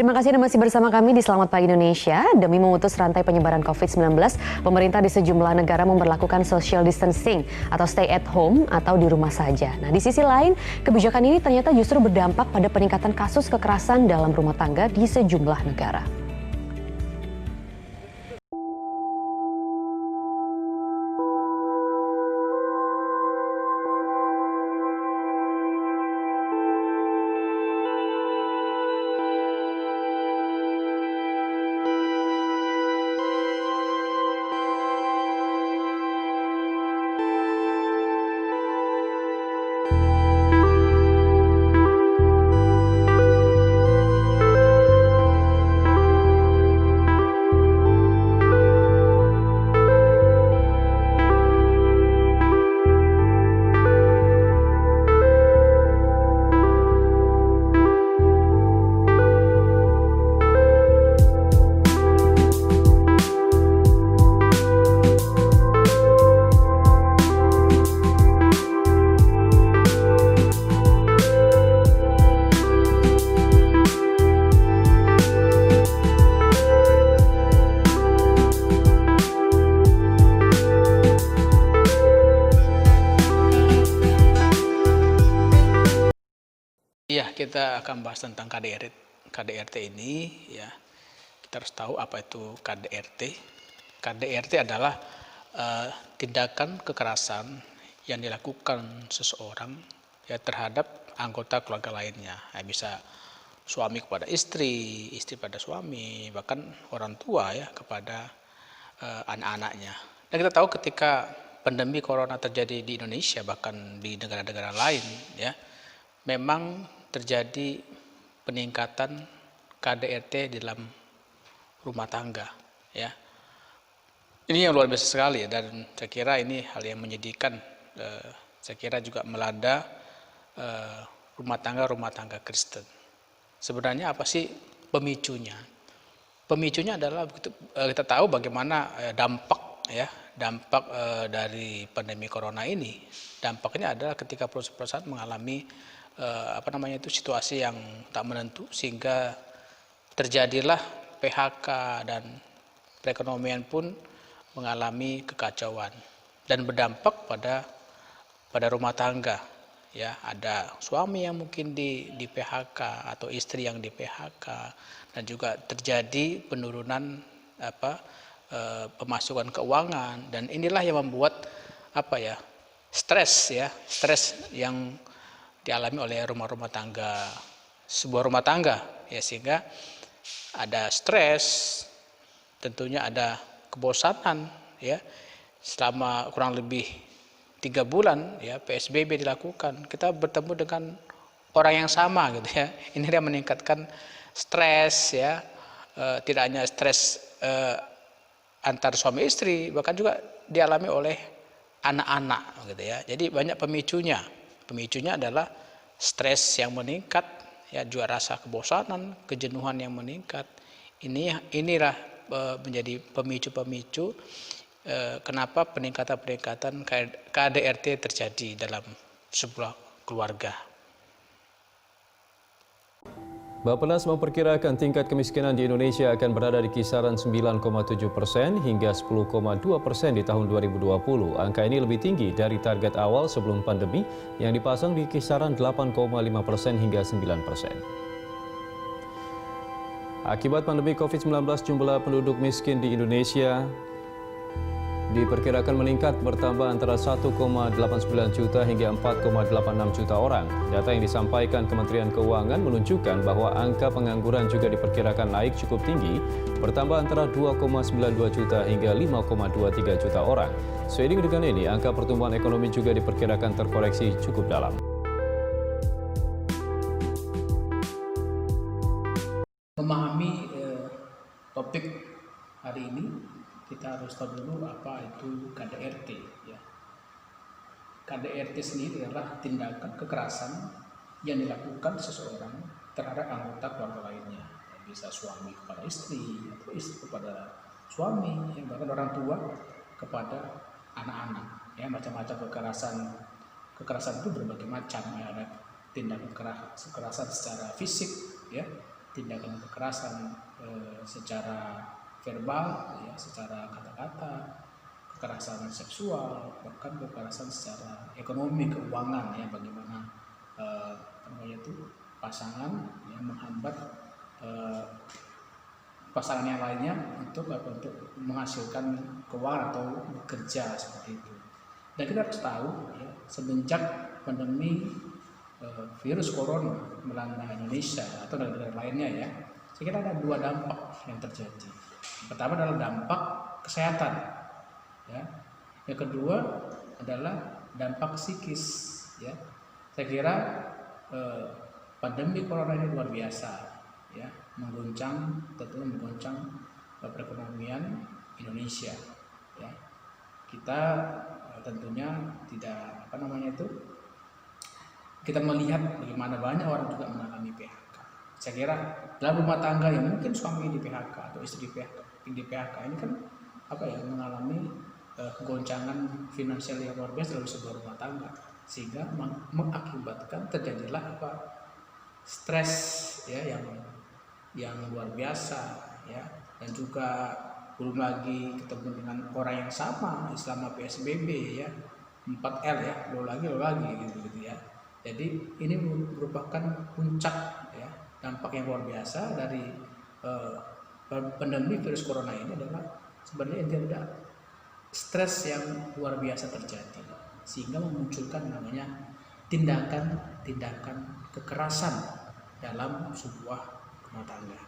Terima kasih Anda masih bersama kami di Selamat Pagi Indonesia. Demi memutus rantai penyebaran COVID-19, pemerintah di sejumlah negara memberlakukan social distancing atau stay at home atau di rumah saja. Nah, di sisi lain, kebijakan ini ternyata justru berdampak pada peningkatan kasus kekerasan dalam rumah tangga di sejumlah negara. Ya, kita akan bahas tentang KDRT ini ya. Kita harus tahu apa itu KDRT. KDRT adalah tindakan kekerasan yang dilakukan seseorang ya terhadap anggota keluarga lainnya. Ya, bisa suami kepada istri, istri pada suami, bahkan orang tua ya kepada anak-anaknya. Dan kita tahu ketika pandemi corona terjadi di Indonesia bahkan di negara-negara lain ya, memang terjadi peningkatan KDRT di dalam rumah tangga ya. Ini yang luar biasa sekali ya, dan saya kira ini hal yang menyedihkan. Saya kira juga melanda rumah tangga Kristen. Sebenarnya apa sih pemicunya? Pemicunya adalah kita tahu bagaimana dampak dari pandemi corona ini. Dampaknya adalah ketika perusahaan mengalami situasi yang tak menentu sehingga terjadilah PHK dan perekonomian pun mengalami kekacauan dan berdampak pada rumah tangga ya. Ada suami yang mungkin di PHK atau istri yang di PHK, dan juga terjadi penurunan pemasukan keuangan, dan inilah yang membuat stres yang dialami oleh sebuah rumah tangga ya, sehingga ada stres, tentunya ada kebosanan ya. Selama kurang lebih 3 bulan ya PSBB dilakukan, kita bertemu dengan orang yang sama gitu ya. Ini yang meningkatkan stres ya, tidak hanya stres antar suami istri, bahkan juga dialami oleh anak-anak gitu ya. Jadi banyak pemicunya. Pemicunya adalah stres yang meningkat, ya juga rasa kebosanan, kejenuhan yang meningkat. Inilah menjadi pemicu-pemicu kenapa peningkatan KDRT terjadi dalam sebuah keluarga. Bappenas memperkirakan tingkat kemiskinan di Indonesia akan berada di kisaran 9,7% hingga 10,2% di tahun 2020. Angka ini lebih tinggi dari target awal sebelum pandemi yang dipasang di kisaran 8,5% hingga 9%. Akibat pandemi COVID-19, jumlah penduduk miskin di Indonesia diperkirakan meningkat bertambah antara 1,89 juta hingga 4,86 juta orang. Data yang disampaikan Kementerian Keuangan menunjukkan bahwa angka pengangguran juga diperkirakan naik cukup tinggi, bertambah antara 2,92 juta hingga 5,23 juta orang. Seiring dengan ini, angka pertumbuhan ekonomi juga diperkirakan terkoreksi cukup dalam. Memahami topik hari ini, kita harus tahu dulu apa itu KDRT ya. KDRT sendiri adalah tindakan kekerasan yang dilakukan seseorang terhadap anggota keluarga lainnya. Bisa suami kepada istri atau istri kepada suami, yang bahkan orang tua kepada anak-anak. Ya, macam-macam kekerasan itu berbagai macam. Ada tindakan kekerasan secara fisik ya, tindakan kekerasan secara verbal, ya, secara kata-kata, kekerasan seksual, bahkan kekerasan secara ekonomi, keuangan, ya, bagaimana pasangan yang menghambat pasangan yang lainnya untuk menghasilkan keuangan atau bekerja seperti itu. Dan kita harus tahu, ya, semenjak pandemi virus corona melanda Indonesia atau negara lainnya, ya, saya kira ada dua dampak yang terjadi. Pertama adalah dampak kesehatan, ya. Yang kedua adalah dampak psikis, ya. Saya kira pandemi corona ini luar biasa, ya, tentunya mengguncang perekonomian Indonesia, ya. Kita tentunya tidak kita melihat bagaimana banyak orang juga mengalami PHK. Saya kira dalam rumah tangga yang mungkin suami di PHK atau istri di PHK ini kan mengalami goncangan finansial yang luar biasa dalam sebuah rumah tangga, sehingga mengakibatkan terjadilah stres, ya, yang luar biasa, ya. Dan juga belum lagi ketemu dengan orang yang sama selama PSBB, ya, 4L, ya, lo lagi gitu, ya. Jadi ini merupakan puncak, ya, dampak yang luar biasa dari pandemi virus corona ini adalah sebenarnya tidak stres yang luar biasa terjadi, sehingga memunculkan namanya tindakan kekerasan dalam sebuah rumah tangga.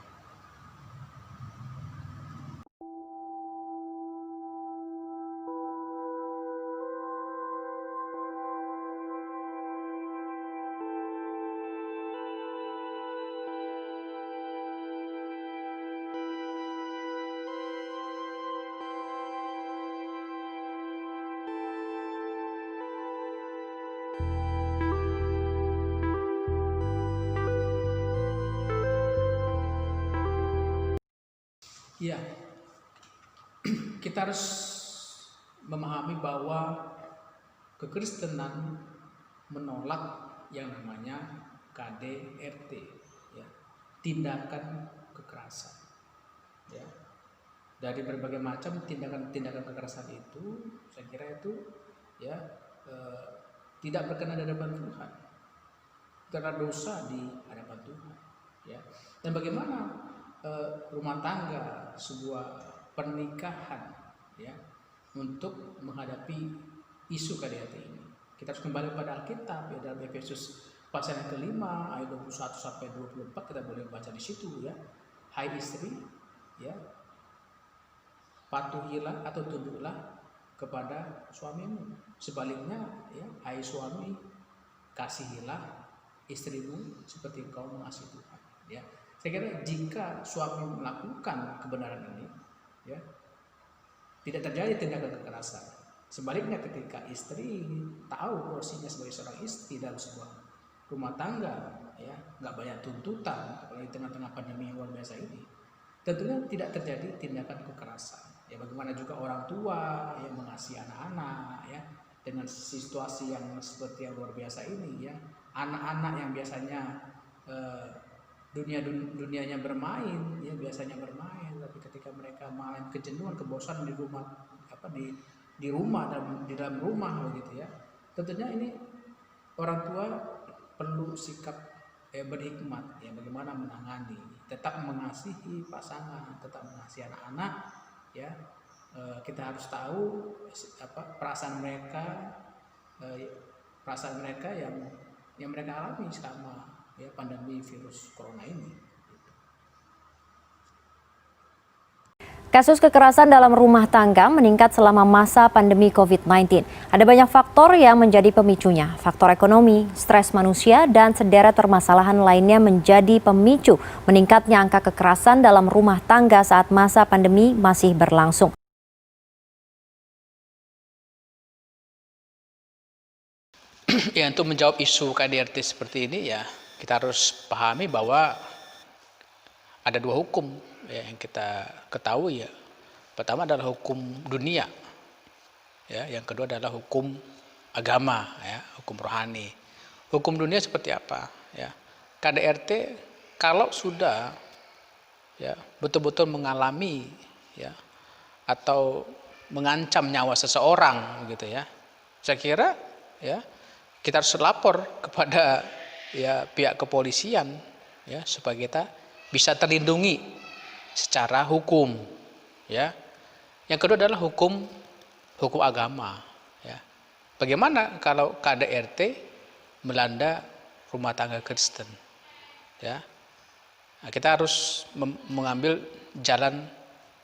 Ya, kita harus memahami bahwa kekristenan menolak yang namanya KDRT, ya, tindakan kekerasan, ya. Dari berbagai macam tindakan kekerasan itu, saya kira itu, ya, tidak berkenan di hadapan Tuhan, karena dosa di hadapan Tuhan, ya. Dan bagaimana rumah tangga, sebuah pernikahan, ya, untuk menghadapi isu KDRT ini. Kita harus kembali pada Alkitab, ya, dalam Efesus pasal yang kelima ayat 21 sampai 24 kita boleh baca di situ, ya. Hai istri, ya, patuhilah atau tunduklah kepada suamimu. Sebaliknya, ya, hai suami, kasihilah istrimu seperti engkau mengasihi Tuhan, ya. Saya kira jika suami melakukan kebenaran ini, ya, tidak terjadi tindakan kekerasan. Sebaliknya ketika istri tahu porsinya sebagai seorang istri dalam sebuah rumah tangga, ya, nggak banyak tuntutan, apalagi tengah-tengah pandemi yang luar biasa ini, tentunya tidak terjadi tindakan kekerasan. Ya, bagaimana juga orang tua yang mengasihi anak-anak, ya, dengan situasi yang seperti yang luar biasa ini, ya, anak-anak yang biasanya dunianya bermain, ya, biasanya bermain, tapi ketika mereka main kejenuhan, kebosanan di rumah, di dalam rumah, begitu, ya. Tentunya ini orang tua perlu sikap berhikmat, ya, bagaimana menangani, tetap mengasihi pasangan, tetap mengasihi anak-anak, ya. Kita harus tahu perasaan mereka yang mereka alami selama, ya, pandemi virus corona ini. Kasus kekerasan dalam rumah tangga meningkat selama masa pandemi COVID-19. Ada banyak faktor yang menjadi pemicunya. Faktor ekonomi, stres manusia, dan sederet permasalahan lainnya menjadi pemicu meningkatnya angka kekerasan dalam rumah tangga saat masa pandemi masih berlangsung. Ya, untuk menjawab isu KDRT seperti ini, ya, kita harus pahami bahwa ada dua hukum, ya, yang kita ketahui, ya. Pertama adalah hukum dunia, ya, yang kedua adalah hukum agama, ya, hukum rohani. Hukum dunia seperti apa, ya? KDRT kalau sudah ya betul-betul mengalami ya atau mengancam nyawa seseorang gitu ya, saya kira ya kita harus lapor kepada ya pihak kepolisian ya supaya kita bisa terlindungi secara hukum ya. Yang kedua adalah hukum agama ya. Bagaimana kalau KDRT melanda rumah tangga Kristen ya. Nah, kita harus mengambil jalan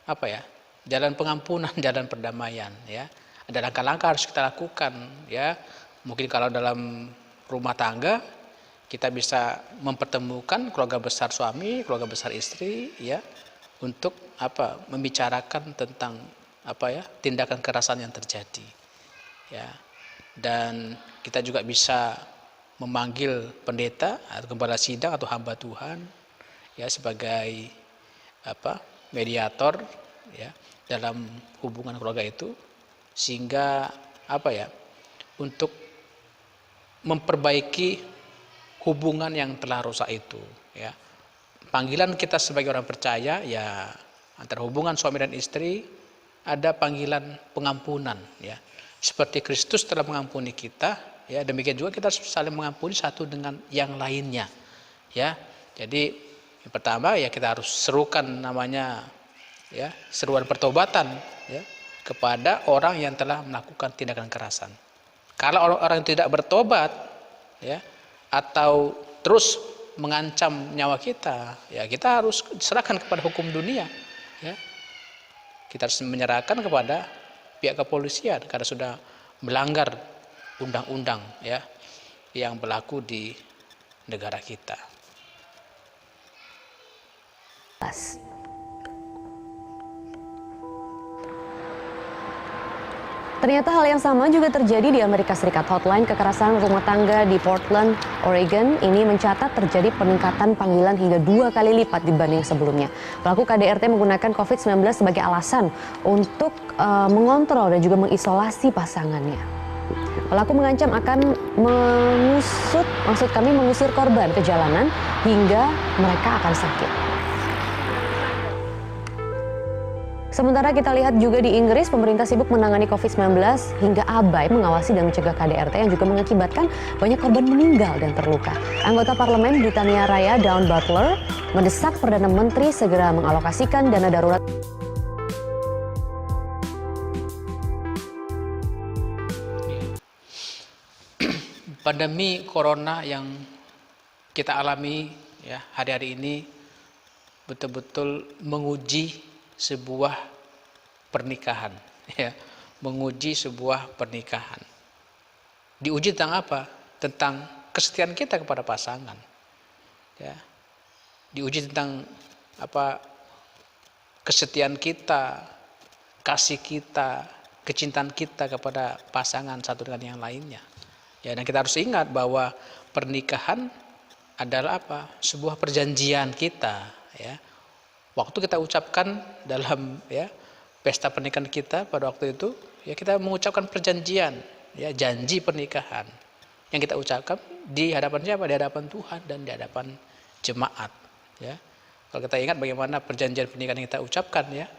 apa ya? Jalan pengampunan, jalan perdamaian ya. Ada langkah-langkah harus kita lakukan ya. Mungkin kalau dalam rumah tangga kita bisa mempertemukan keluarga besar suami, keluarga besar istri ya untuk apa? Membicarakan tentang apa ya? Tindakan kekerasan yang terjadi. Ya. Dan kita juga bisa memanggil pendeta atau gembala sidang atau hamba Tuhan ya sebagai apa? Mediator ya dalam hubungan keluarga itu, sehingga apa ya? Untuk memperbaiki hubungan yang telah rusak itu ya. Panggilan kita sebagai orang percaya ya antara hubungan suami dan istri ada panggilan pengampunan ya. Seperti Kristus telah mengampuni kita ya, demikian juga kita saling mengampuni satu dengan yang lainnya ya. Jadi yang pertama ya kita harus serukan namanya ya seruan pertobatan ya kepada orang yang telah melakukan tindakan kekerasan. Kalau orang yang tidak bertobat ya atau terus mengancam nyawa kita, ya kita harus serahkan kepada hukum dunia ya. Kita harus menyerahkan kepada pihak kepolisian karena sudah melanggar undang-undang ya yang berlaku di negara kita. Ternyata hal yang sama juga terjadi di Amerika Serikat. Hotline kekerasan rumah tangga di Portland, Oregon ini mencatat terjadi peningkatan panggilan hingga 2 kali lipat dibanding sebelumnya. Pelaku KDRT menggunakan COVID-19 sebagai alasan untuk mengontrol dan juga mengisolasi pasangannya. Pelaku mengancam akan mengusir korban ke jalanan hingga mereka akan sakit. Sementara kita lihat juga di Inggris, pemerintah sibuk menangani COVID-19 hingga abai mengawasi dan mencegah KDRT yang juga mengakibatkan banyak korban meninggal dan terluka. Anggota Parlemen Britania Raya Dawn Butler mendesak Perdana Menteri segera mengalokasikan dana darurat. Pandemi corona yang kita alami ya hari-hari ini betul-betul menguji sebuah pernikahan ya, menguji sebuah pernikahan. Diuji tentang apa? Tentang kesetiaan kita kepada pasangan ya. Diuji tentang apa? Kesetiaan kita, kasih kita, kecintaan kita kepada pasangan satu dengan yang lainnya ya. Dan kita harus ingat bahwa pernikahan adalah apa? Sebuah perjanjian kita ya. Waktu kita ucapkan dalam ya pesta pernikahan kita pada waktu itu ya kita mengucapkan perjanjian ya, janji pernikahan yang kita ucapkan di hadapan siapa? Di hadapan Tuhan dan di hadapan jemaat ya. Kalau kita ingat bagaimana perjanjian pernikahan yang kita ucapkan ya,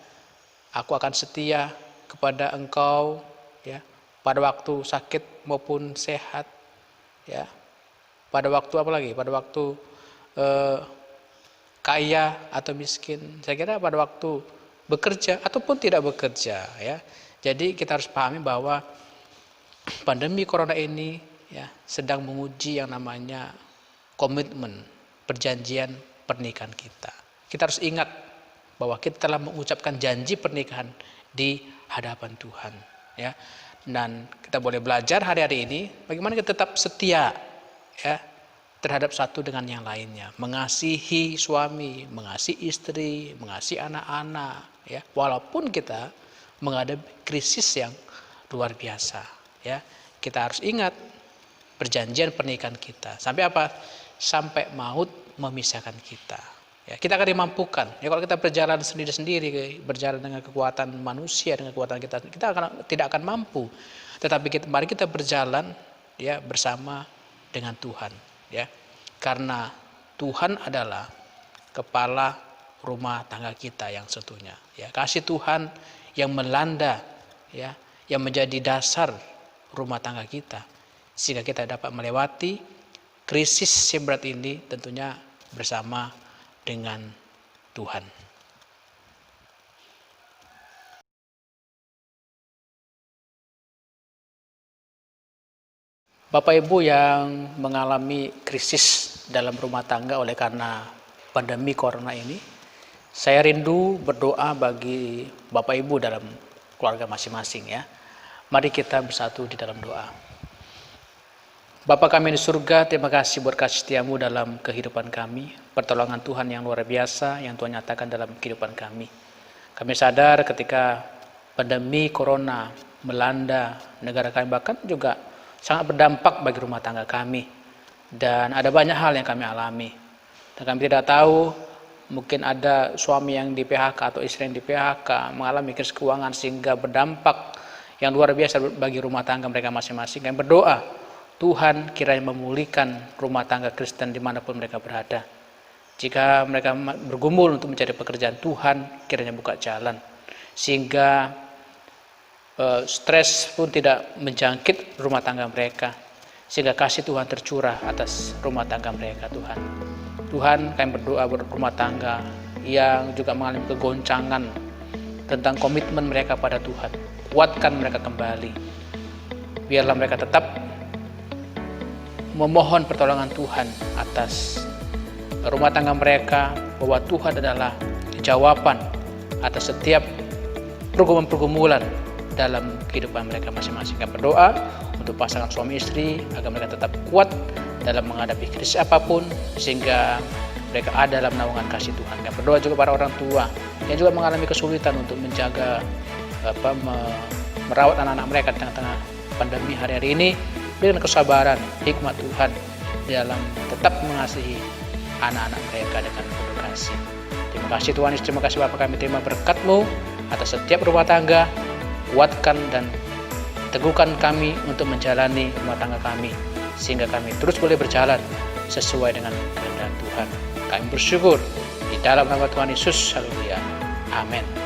aku akan setia kepada engkau ya pada waktu sakit maupun sehat ya, pada waktu apa lagi? Pada waktu kaya atau miskin, saya kira pada waktu bekerja ataupun tidak bekerja ya. Jadi kita harus pahami bahwa pandemi corona ini ya sedang menguji yang namanya komitmen perjanjian pernikahan kita. Kita harus ingat bahwa kita telah mengucapkan janji pernikahan di hadapan Tuhan ya. Dan kita boleh belajar hari-hari ini bagaimana kita tetap setia ya terhadap satu dengan yang lainnya, mengasihi suami, mengasihi istri, mengasihi anak-anak ya, walaupun kita menghadapi krisis yang luar biasa ya. Kita harus ingat perjanjian pernikahan kita sampai apa? Sampai maut memisahkan kita ya. Kita akan dimampukan ya. Kalau kita berjalan sendiri-sendiri, berjalan dengan kekuatan manusia, dengan kekuatan kita tidak akan mampu. Tetapi mari kita berjalan ya bersama dengan Tuhan ya, karena Tuhan adalah kepala rumah tangga kita yang seutuhnya. Ya, kasih Tuhan yang melanda, ya, yang menjadi dasar rumah tangga kita, sehingga kita dapat melewati krisis yang berat ini tentunya bersama dengan Tuhan. Bapak Ibu yang mengalami krisis dalam rumah tangga oleh karena pandemi corona ini, saya rindu berdoa bagi Bapak Ibu dalam keluarga masing-masing ya. Mari kita bersatu di dalam doa. Bapa kami di surga, terima kasih buat kasih setiamu dalam kehidupan kami, pertolongan Tuhan yang luar biasa yang Tuhan nyatakan dalam kehidupan kami. Kami sadar ketika pandemi corona melanda negara kami, bahkan juga sangat berdampak bagi rumah tangga kami. Dan ada banyak hal yang kami alami. Dan kami tidak tahu, mungkin ada suami yang di PHK atau istri yang di PHK, mengalami krisis keuangan sehingga berdampak yang luar biasa bagi rumah tangga mereka masing-masing. Kami berdoa, Tuhan kiranya memulihkan rumah tangga Kristen dimanapun mereka berada. Jika mereka bergumul untuk mencari pekerjaan, Tuhan kiranya buka jalan. Sehingga stres pun tidak menjangkit rumah tangga mereka, sehingga kasih Tuhan tercurah atas rumah tangga mereka. Tuhan kami berdoa buat rumah tangga yang juga mengalami kegoncangan tentang komitmen mereka pada Tuhan. Kuatkan mereka kembali, biarlah mereka tetap memohon pertolongan Tuhan atas rumah tangga mereka, bahwa Tuhan adalah jawaban atas setiap pergumulan dalam kehidupan mereka masing-masing. Kami berdoa untuk pasangan suami istri agar mereka tetap kuat dalam menghadapi krisis apapun, sehingga mereka ada dalam naungan kasih Tuhan. Kami berdoa juga para orang tua yang juga mengalami kesulitan untuk menjaga merawat anak-anak mereka di tengah-tengah pandemi hari-hari ini, dengan kesabaran, hikmat Tuhan dalam tetap mengasihi anak-anak mereka dengan penuh kasih. Terima kasih Tuhan Yesus, terima kasih Bapa, kami terima berkat-Mu atas setiap rumah tangga. Kuatkan dan teguhkan kami untuk menjalani rumah tangga kami, sehingga kami terus boleh berjalan sesuai dengan kehendak Tuhan. Kami bersyukur di dalam nama Tuhan Yesus. Haleluya. Amin.